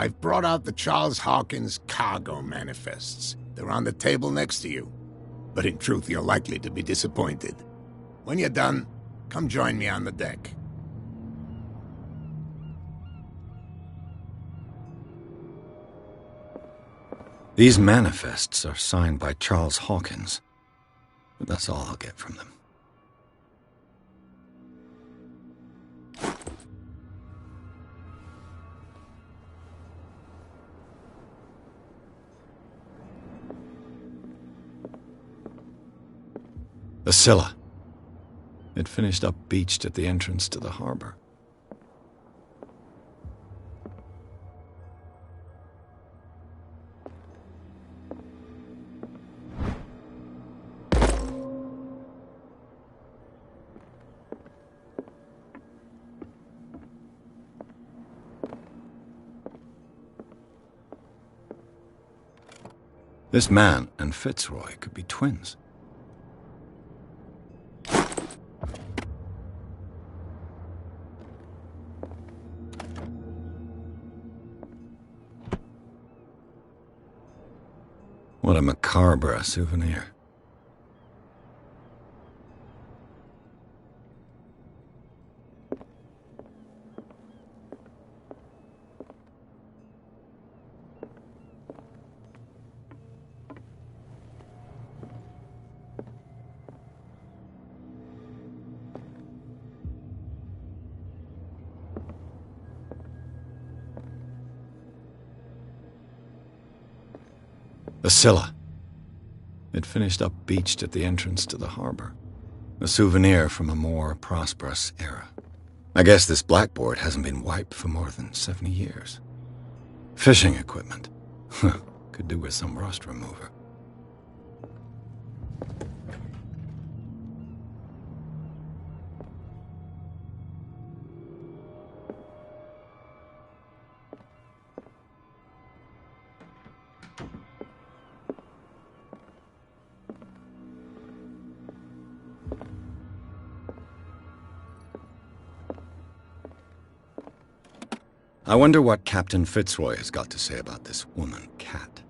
I've brought out the Charles Hawkins cargo manifests. They're on the table next to you. But in truth, you're likely to be disappointed. When you're done, come join me on the deck. These manifests are signed by Charles Hawkins, but that's all I'll get from them. The Scylla. It finished up beached at the entrance to the harbor. This man and Fitzroy could be twins. What a macabre souvenir. The Scylla. It finished up beached at the entrance to the harbor. A souvenir from a more prosperous era. I guess this blackboard hasn't been wiped for more than 70 years. Fishing equipment. Could do with some rust remover. I wonder what Captain Fitzroy has got to say about this woman, Cat.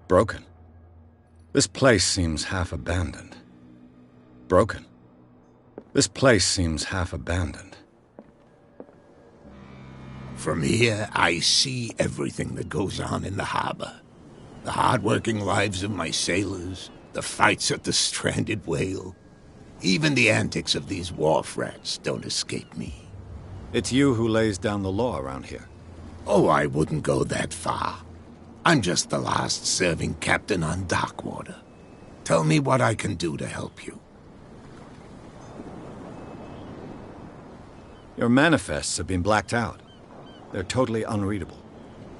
Broken. This place seems half abandoned. Broken. This place seems half abandoned. From here, I see everything that goes on in the harbor. The hard-working lives of my sailors, the fights at the stranded whale. Even the antics of these wharf rats don't escape me. It's you who lays down the law around here. Oh, I wouldn't go that far. I'm just the last serving captain on Darkwater. Tell me what I can do to help you. Your manifests have been blacked out. They're totally unreadable.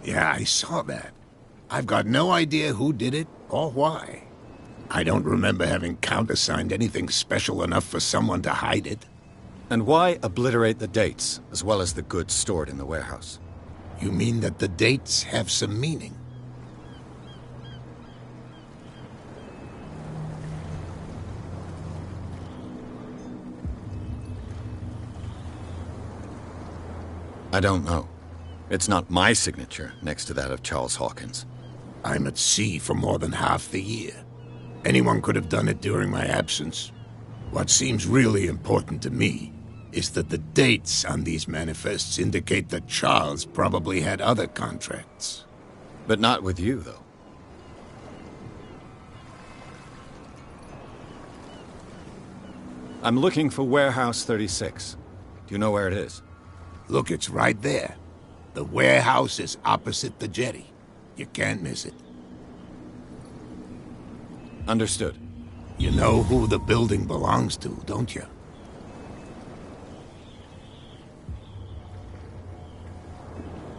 Yeah, I saw that. I've got no idea who did it or why. I don't remember having countersigned anything special enough for someone to hide it. And why obliterate the dates, as well as the goods stored in the warehouse? You mean that the dates have some meaning? I don't know. It's not my signature next to that of Charles Hawkins. I'm at sea for more than half the year. Anyone could have done it during my absence. What seems really important to me is that the dates on these manifests indicate that Charles probably had other contracts. But not with you, though. I'm looking for Warehouse 36. Do you know where it is? Look, it's right there. The warehouse is opposite the jetty. You can't miss it. Understood. You know who the building belongs to, don't you?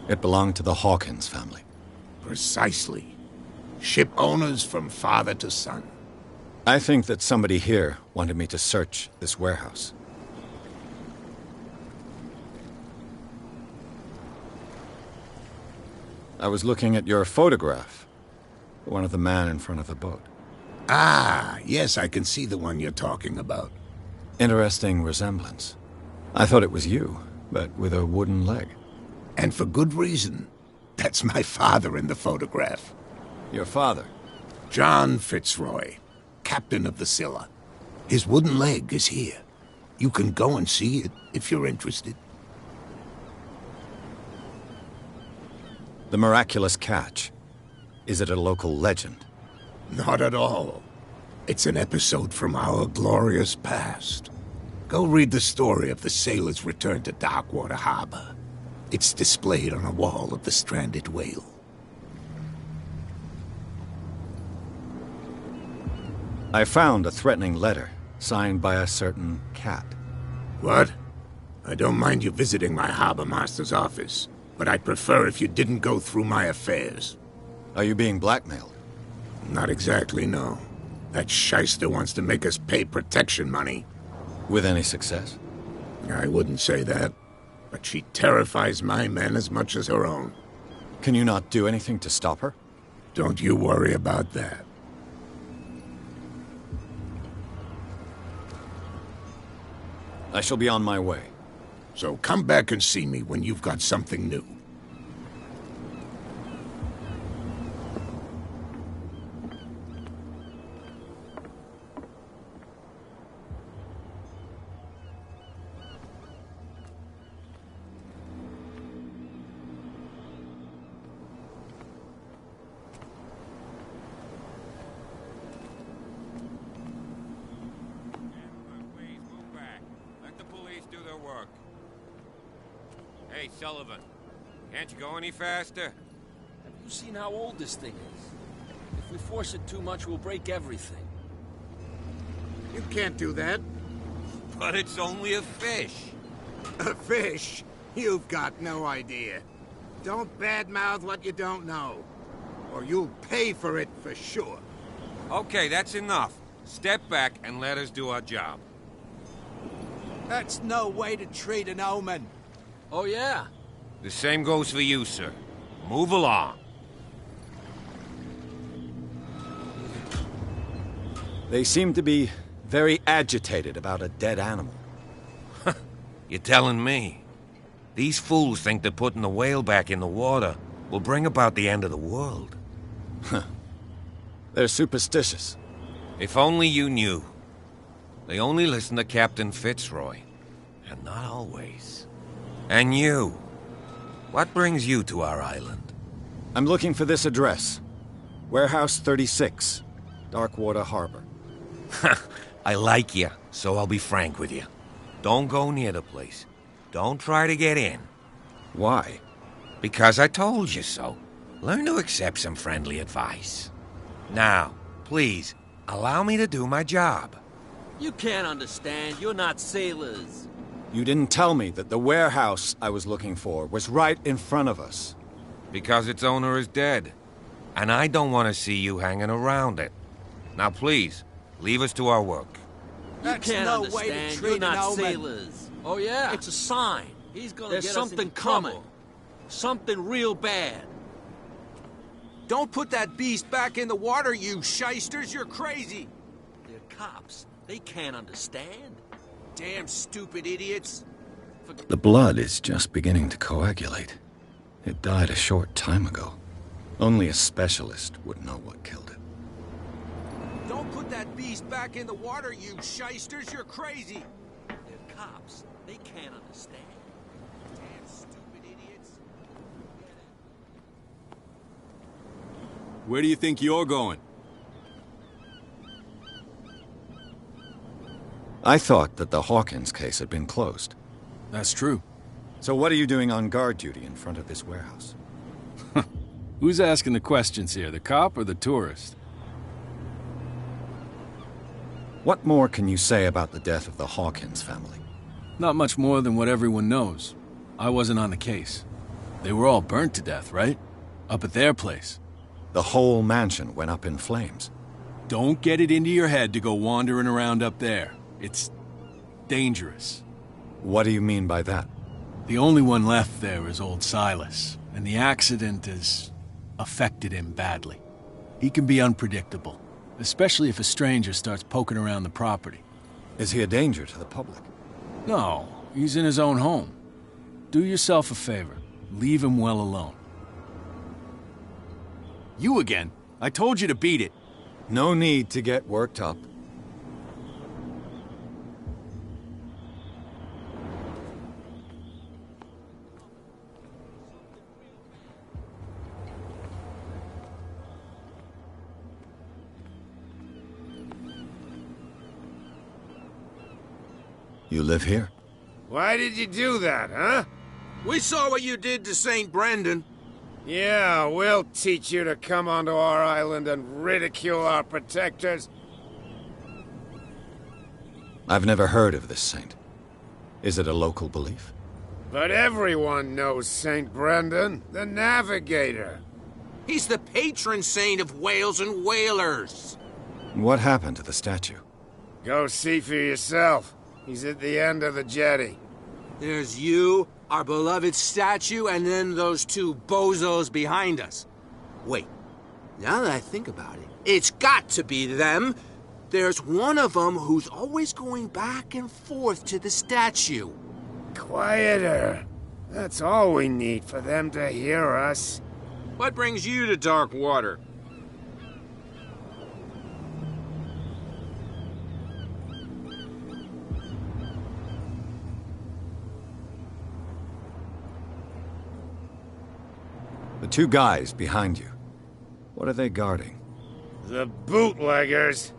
It belonged to the Hawkins family. Precisely. Ship owners from father to son. I think that somebody here wanted me to search this warehouse. I was looking at your photograph. One of the man in front of the boat. Ah, yes, I can see the one you're talking about. Interesting resemblance. I thought it was you, but with a wooden leg. And for good reason. That's my father in the photograph. Your father? John Fitzroy, captain of the Scylla. His wooden leg is here. You can go and see it if you're interested. The miraculous catch. Is it a local legend? Not at all. It's an episode from our glorious past. Go read the story of the sailor's return to Darkwater Harbor. It's displayed on a wall of the stranded whale. I found a threatening letter, signed by a certain cat. What? I don't mind you visiting my harbor master's office, but I'd prefer if you didn't go through my affairs. Are you being blackmailed? Not exactly, no. That shyster wants to make us pay protection money. With any success? I wouldn't say that, but she terrifies my men as much as her own. Can you not do anything to stop her? Don't you worry about that. I shall be on my way. So come back and see me when you've got something new. Hey, Sullivan. Can't you go any faster? Have you seen how old this thing is? If we force it too much, we'll break everything. You can't do that. But it's only a fish. A fish? You've got no idea. Don't badmouth what you don't know. Or you'll pay for it for sure. Okay, that's enough. Step back and let us do our job. That's no way to treat an omen. Oh, yeah? The same goes for you, sir. Move along. They seem to be very agitated about a dead animal. You're telling me? These fools think that putting the whale back in the water will bring about the end of the world. They're superstitious. If only you knew. They only listen to Captain Fitzroy. And not always. And you? What brings you to our island? I'm looking for this address. Warehouse 36, Darkwater Harbor. I like you, so I'll be frank with you. Don't go near the place. Don't try to get in. Why? Because I told you so. Learn to accept some friendly advice. Now, please, allow me to do my job. You can't understand. You're not sailors. You didn't tell me that the warehouse I was looking for was right in front of us. Because its owner is dead. And I don't want to see you hanging around it. Now please, leave us to our work. You That's can't no understand. way to treat You're an not omen. sailors. Oh, yeah? It's a sign. He's gonna There's get something us in trouble. coming. Something real bad. Don't put that beast back in the water, you shysters. You're crazy. They're cops. They can't understand. Damn stupid idiots. The blood is just beginning to coagulate. It died a short time ago. Only a specialist would know what killed it. Don't put that beast back in the water, you shysters. You're crazy. They're cops. They can't understand. Damn stupid idiots. Where do you think you're going? I thought that the Hawkins case had been closed. That's true. So what are you doing on guard duty in front of this warehouse? Who's asking the questions here, the cop or the tourist? What more can you say about the death of the Hawkins family? Not much more than what everyone knows. I wasn't on the case. They were all burnt to death, right? Up at their place. The whole mansion went up in flames. Don't get it into your head to go wandering around up there. It's dangerous. What do you mean by that? The only one left there is old Silas, and the accident has affected him badly. He can be unpredictable. especially if a stranger starts poking around the property. Is he a danger to the public? No, he's in his own home. Do yourself a favor. Leave him well alone. You again. I told you to beat it. No need to get worked up. You live here? Why did you do that, huh? We saw what you did to St. Brendan. Yeah, we'll teach you to come onto our island and ridicule our protectors. I've never heard of this saint. Is it a local belief? But everyone knows St. Brendan, the Navigator. He's the patron saint of whales and whalers. What happened to the statue? Go see for yourself. He's at the end of the jetty. There's you, our beloved statue, and then those two bozos behind us. Wait, now that I think about it, it's got to be them. There's one of them who's always going back and forth to the statue. Quieter. That's all we need for them to hear us. What brings you to Darkwater? The two guys behind you. What are they guarding? The bootleggers.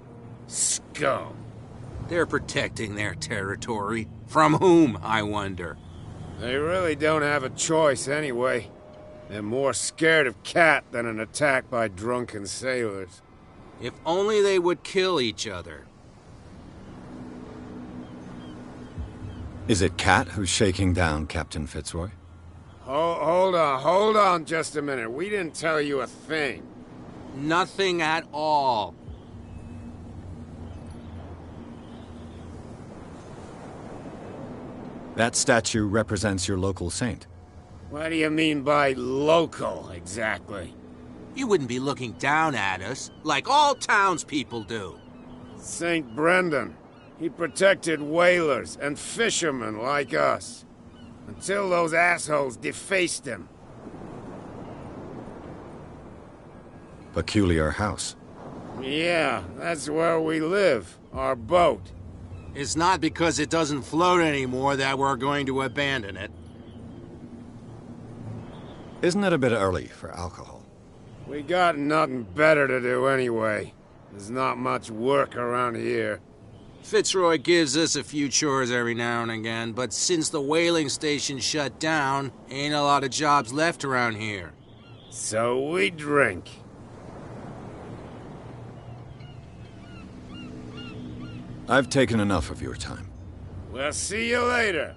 Scum. They're protecting their territory. From whom, I wonder? They really don't have a choice anyway. They're more scared of Cat than an attack by drunken sailors. If only they would kill each other. Is it Cat who's shaking down Captain Fitzroy? Hold on just a minute. We didn't tell you a thing. Nothing at all. That statue represents your local saint. What do you mean by local, exactly? You wouldn't be looking down at us, like all townspeople do. St. Brendan. He protected whalers and fishermen like us. Until those assholes defaced him. Peculiar house. Yeah, that's where we live. Our boat. It's not because it doesn't float anymore that we're going to abandon it. Isn't it a bit early for alcohol? We got nothing better to do anyway. There's not much work around here. Fitzroy gives us a few chores every now and again, but since the whaling station shut down, ain't a lot of jobs left around here. So we drink. I've taken enough of your time. We'll see you later.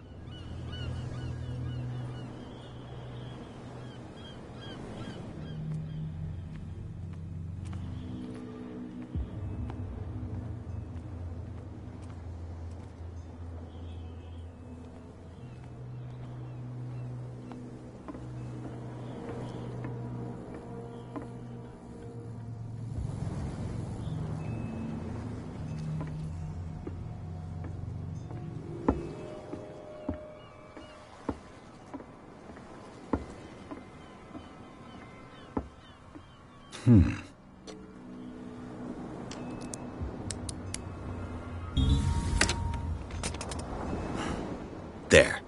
There.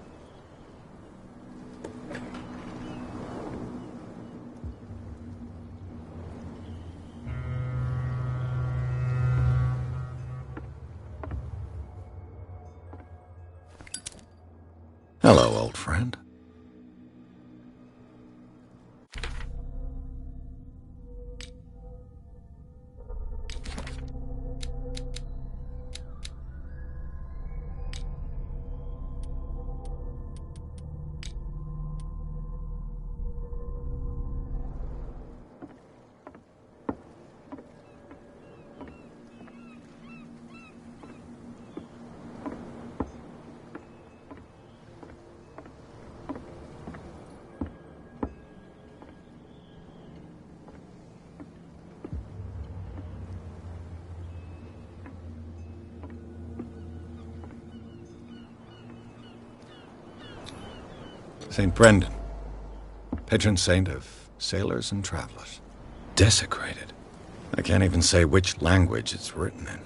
Hello, old friend. St. Brendan, patron saint of sailors and travelers. Desecrated. I can't even say which language it's written in.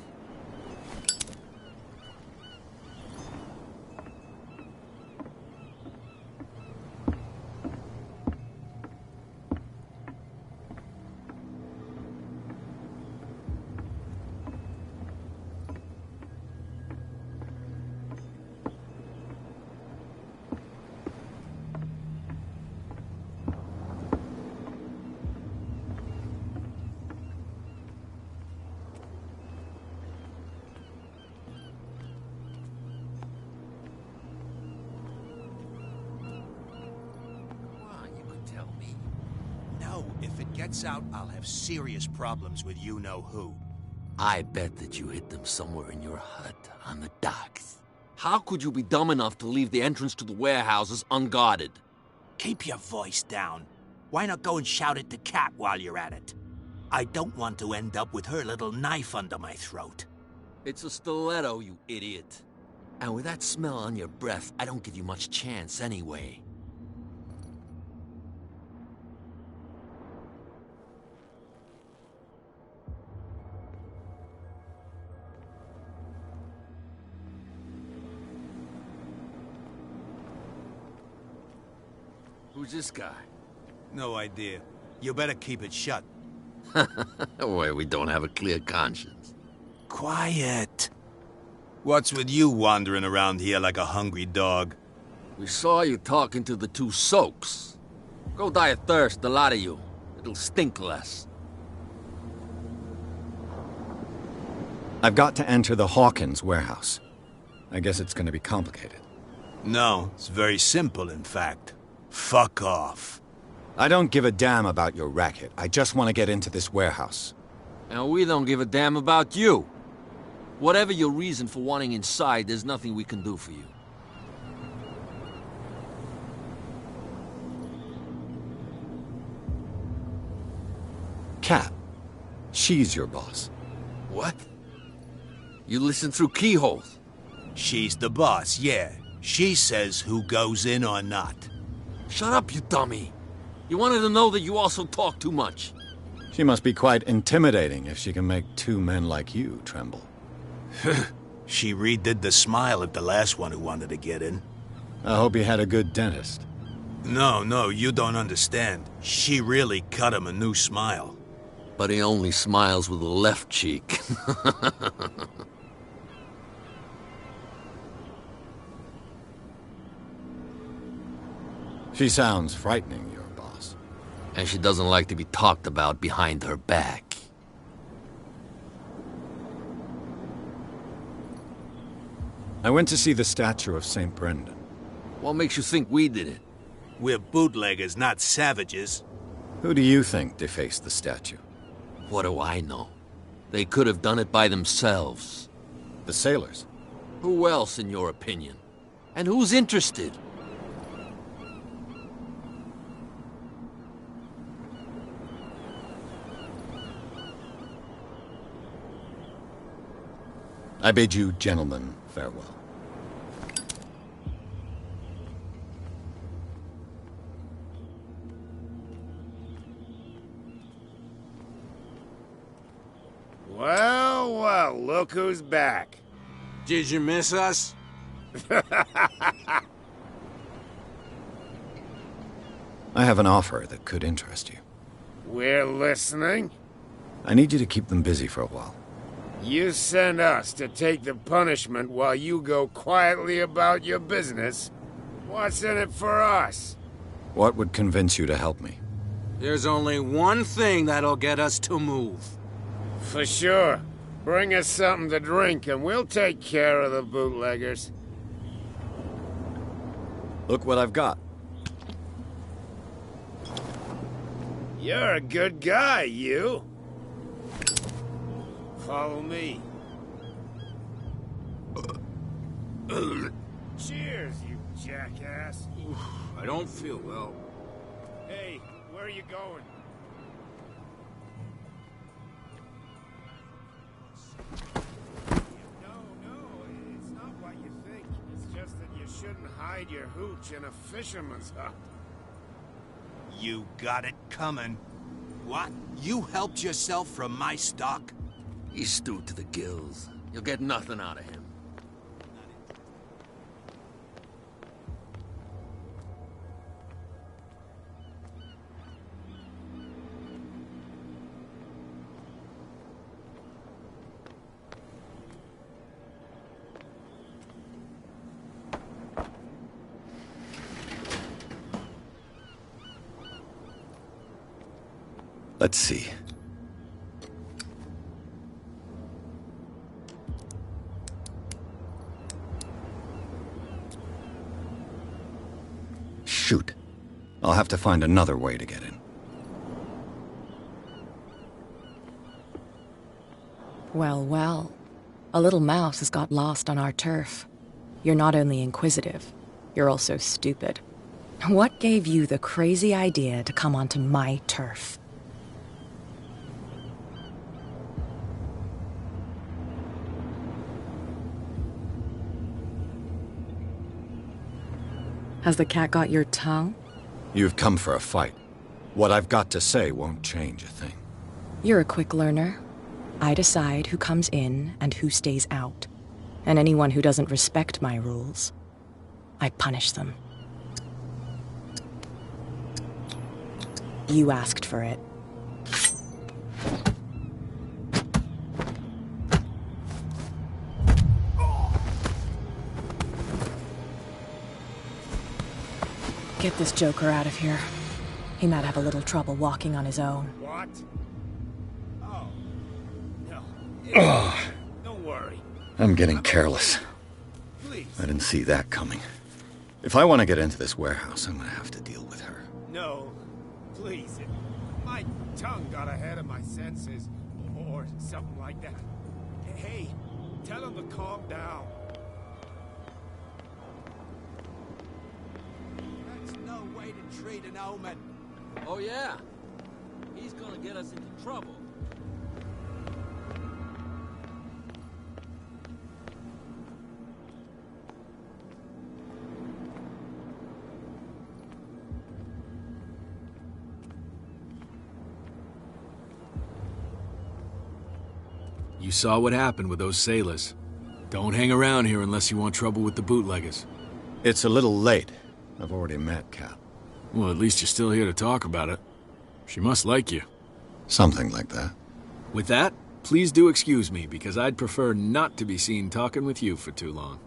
If it gets out, I'll have serious problems with you-know-who. I bet that you hid them somewhere in your hut on the docks. How could you be dumb enough to leave the entrance to the warehouses unguarded? Keep your voice down. Why not go and shout at the cat while you're at it? I don't want to end up with her little knife under my throat. It's a stiletto, you idiot. And with that smell on your breath, I don't give you much chance anyway. Who's this guy? No idea. You better keep it shut. Well, we don't have a clear conscience. Quiet. What's with you wandering around here like a hungry dog? We saw you talking to the two soaks. Go die of thirst, the lot of you. It'll stink less. I've got to enter the Hawkins warehouse. I guess it's going to be complicated. No, it's very simple, in fact. Fuck off. I don't give a damn about your racket. I just want to get into this warehouse. And we don't give a damn about you. Whatever your reason for wanting inside, there's nothing we can do for you. Cat. She's your boss. What? You listen through keyholes? She's the boss, yeah. She says who goes in or not. Shut up, you dummy. You wanted to know that you also talk too much. She must be quite intimidating if she can make two men like you tremble. She redid the smile at the last one who wanted to get in. I hope he had a good dentist. No, you don't understand. She really cut him a new smile. But he only smiles with the left cheek. She sounds frightening, your boss. And she doesn't like to be talked about behind her back. I went to see the statue of St. Brendan. What makes you think we did it? We're bootleggers, not savages. Who do you think defaced the statue? What do I know? They could have done it by themselves. The sailors. Who else, in your opinion? And who's interested? I bid you gentlemen farewell. Well, look who's back. Did you miss us? I have an offer that could interest you. We're listening. I need you to keep them busy for a while. You send us to take the punishment while you go quietly about your business. What's in it for us? What would convince you to help me? There's only one thing that'll get us to move. For sure. Bring us something to drink and we'll take care of the bootleggers. Look what I've got. You're a good guy, you. Follow me. Cheers, you jackass. I don't feel well. Hey, where are you going? No, it's not what you think. It's just that you shouldn't hide your hooch in a fisherman's hut. You got it coming. What? You helped yourself from my stock? He's stewed to the gills. You'll get nothing out of him. Let's see. Shoot. I'll have to find another way to get in. Well, well. A little mouse has got lost on our turf. You're not only inquisitive, you're also stupid. What gave you the crazy idea to come onto my turf? Has the cat got your tongue? You've come for a fight. What I've got to say won't change a thing. You're a quick learner. I decide who comes in and who stays out. And anyone who doesn't respect my rules, I punish them. You asked for it. Get this joker out of here. He might have a little trouble walking on his own. What? Oh. No. Don't worry. I'm getting careless. Please. I didn't see that coming. If I want to get into this warehouse, I'm gonna have to deal with her. No. Please. My tongue got ahead of my senses. Or something like that. Hey, tell him to calm down. That's no way to treat an omen. Oh, yeah? He's gonna get us into trouble. You saw what happened with those sailors. Don't hang around here unless you want trouble with the bootleggers. It's a little late. I've already met Cap. Well, at least you're still here to talk about it. She must like you. Something like that. With that, please do excuse me, because I'd prefer not to be seen talking with you for too long.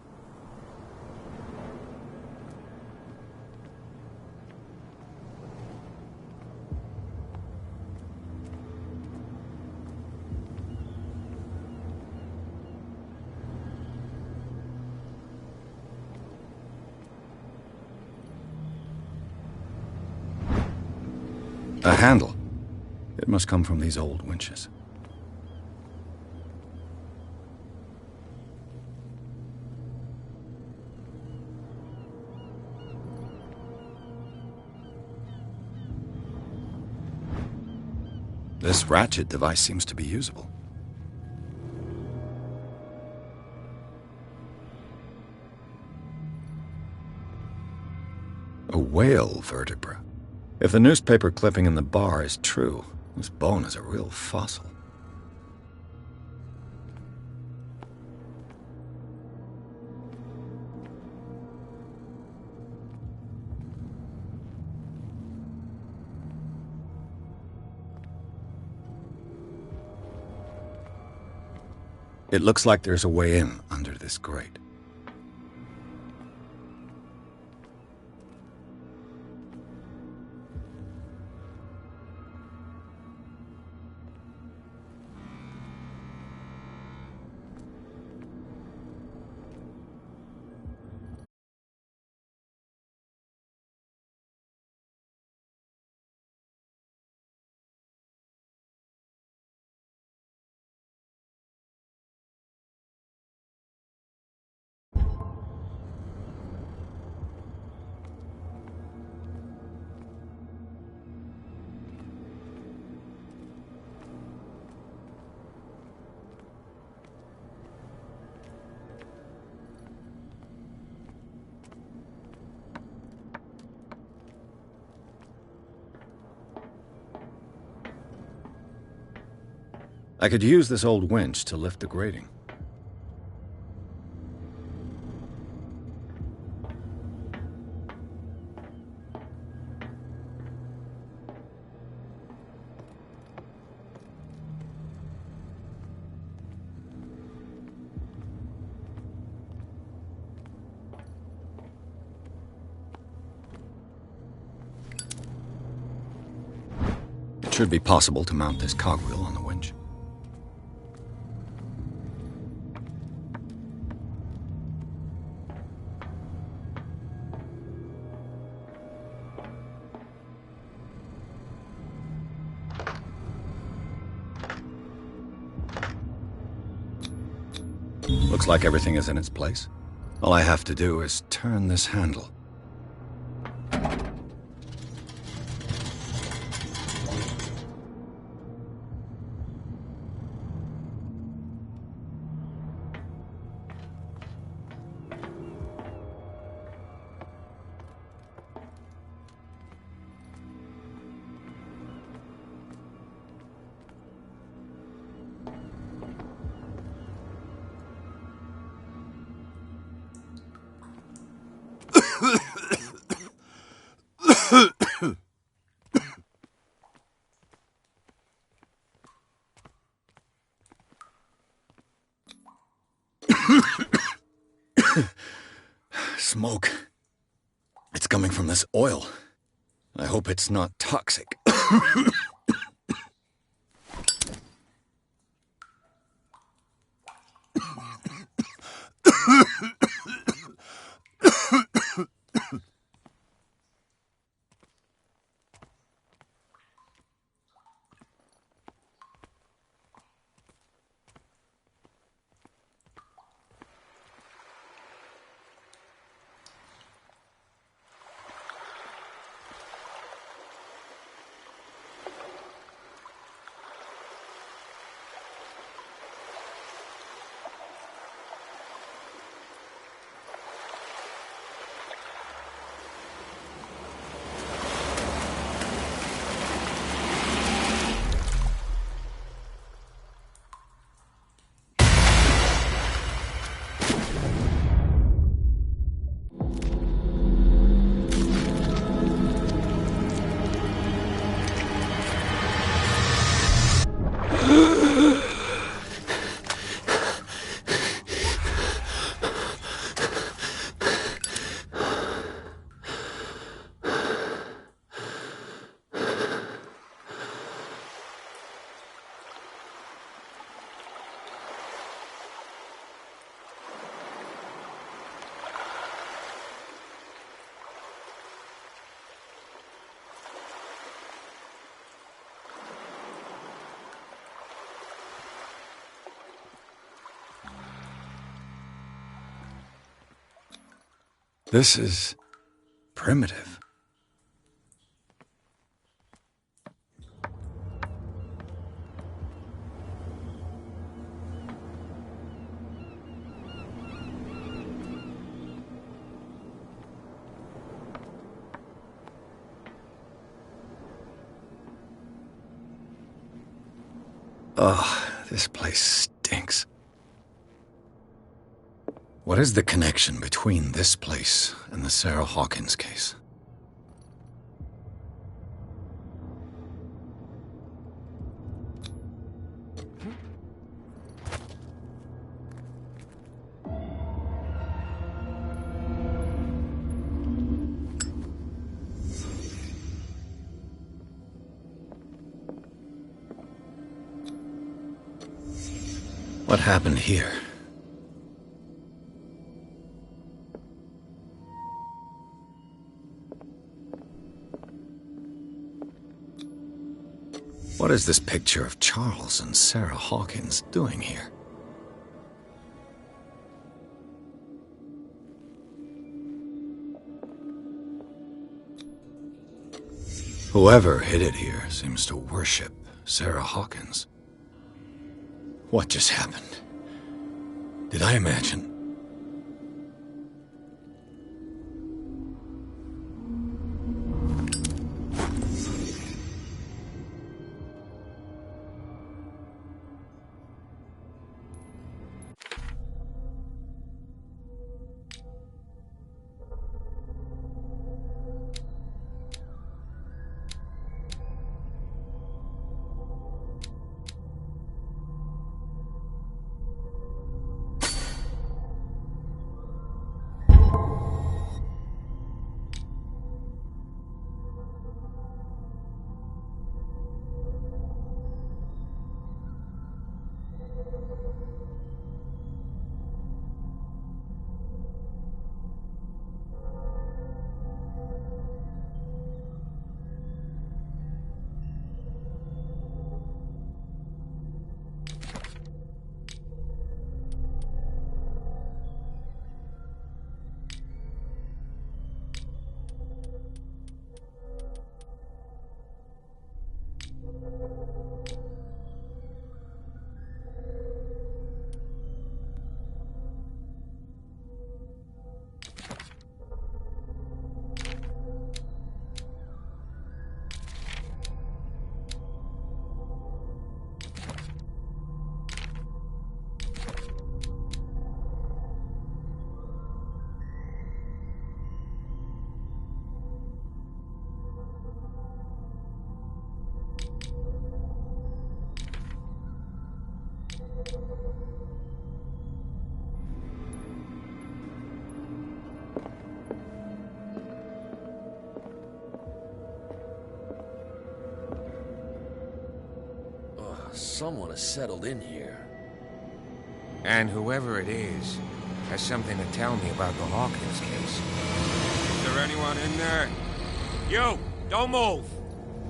A handle. It must come from these old winches. This ratchet device seems to be usable. A whale vertebra. If the newspaper clipping in the bar is true, this bone is a real fossil. It looks like there's a way in under this grate. I could use this old winch to lift the grating. It should be possible to mount this cogwheel on the winch. Looks like everything is in its place. All I have to do is turn this handle. Smoke. It's coming from this oil. I hope it's not toxic. This is primitive. Ugh, this place stinks. What is the connection between this place and the Sarah Hawkins case? What happened here? What is this picture of Charles and Sarah Hawkins doing here? Whoever hid it here seems to worship Sarah Hawkins. What just happened? Did I imagine? Someone has settled in here. And whoever it is has something to tell me about the Hawkins case. Is there anyone in there? You! Don't move!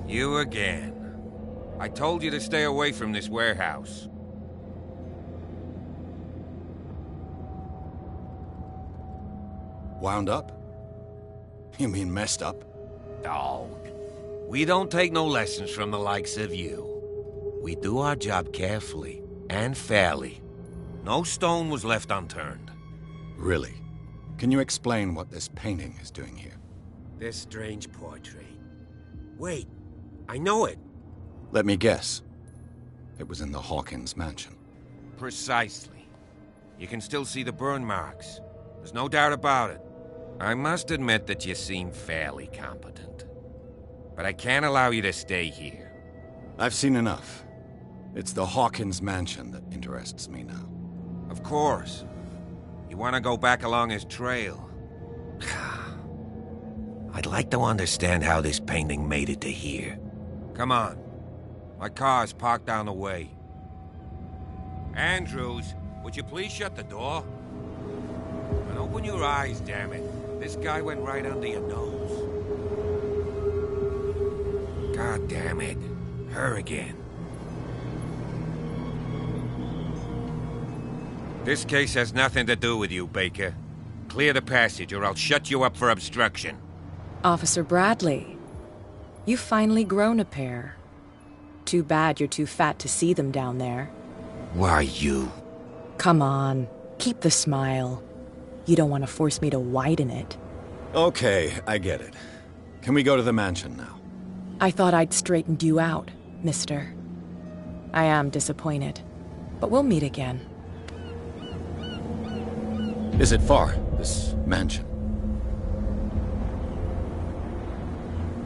You again. I told you to stay away from this warehouse. Wound up? You mean messed up? Dog. We don't take no lessons from the likes of you. We do our job carefully and fairly. No stone was left unturned. Really? Can you explain what this painting is doing here? This strange portrait. Wait, I know it. Let me guess. It was in the Hawkins mansion. Precisely. You can still see the burn marks. There's no doubt about it. I must admit that you seem fairly competent. But I can't allow you to stay here. I've seen enough. It's the Hawkins mansion that interests me now. Of course. You want to go back along his trail. I'd like to understand how this painting made it to here. Come on. My car's parked down the way. Andrews, would you please shut the door? And open your eyes, damn it. This guy went right under your nose. God damn it. Her again. This case has nothing to do with you, Baker. Clear the passage or I'll shut you up for obstruction. Officer Bradley, you've finally grown a pair. Too bad you're too fat to see them down there. Why, you? Come on, keep the smile. You don't want to force me to widen it. Okay, I get it. Can we go to the mansion now? I thought I'd straightened you out, mister. I am disappointed, but we'll meet again. Is it far, this mansion?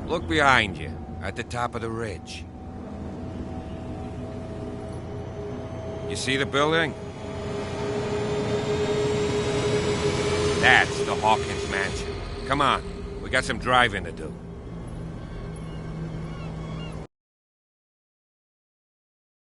Look behind you, at the top of the ridge. You see the building? That's the Hawkins mansion. Come on, we got some driving to do.